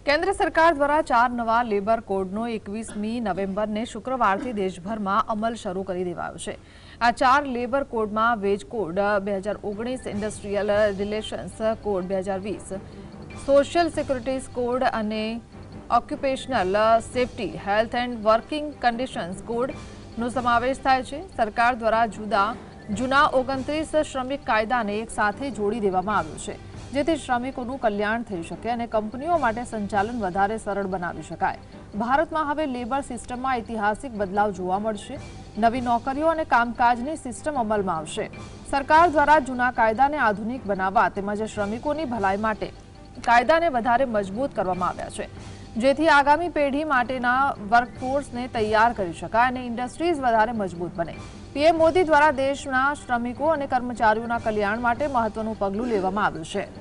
કેન્દ્ર સરકાર દ્વારા 4 નવા લેબર કોડનો 21મી નવેમ્બરને શુક્રવારથી દેશભરમાં અમલ શરૂ કરી દેવાયો છે। આ 4 લેબર કોડમાં wage code 2019, industrial relations code 2020, social securities code અને occupational safety, health and working conditions કોડનો સમાવેશ થાય છે। સરકાર દ્વારા જૂના 29 શ્રમિક કાયદાને એક સાથે જોડી દેવામાં આવ્યો છે, જેથી શ્રમિકોનું કલ્યાણ થઈ શકે અને કંપનીઓ માટે સંચાલન વધારે સરળ બનાવી શકાય। ભારતમાં હવે લેબર સિસ્ટમમાં ઐતિહાસિક બદલાવ જોવા મળશે। નવી નોકરીઓ અને કામકાજની સિસ્ટમ અમલમાં આવશે। સરકાર દ્વારા જૂના કાયદાને આધુનિક બનાવવા તેમજ શ્રમિકોની ભલાઈ માટે કાયદાને વધારે મજબૂત કરવામાં આવ્યા છે, જેથી આગામી પેઢી માટેના વર્કફોર્સને તૈયાર કરી શકાય અને ઇન્ડસ્ટ્રીઝ વધારે મજબૂત બને। પીએમ મોદી દ્વારા દેશના શ્રમિકો અને કર્મચારીઓના કલ્યાણ માટે મહત્વનું પગલું લેવામાં આવ્યું છે।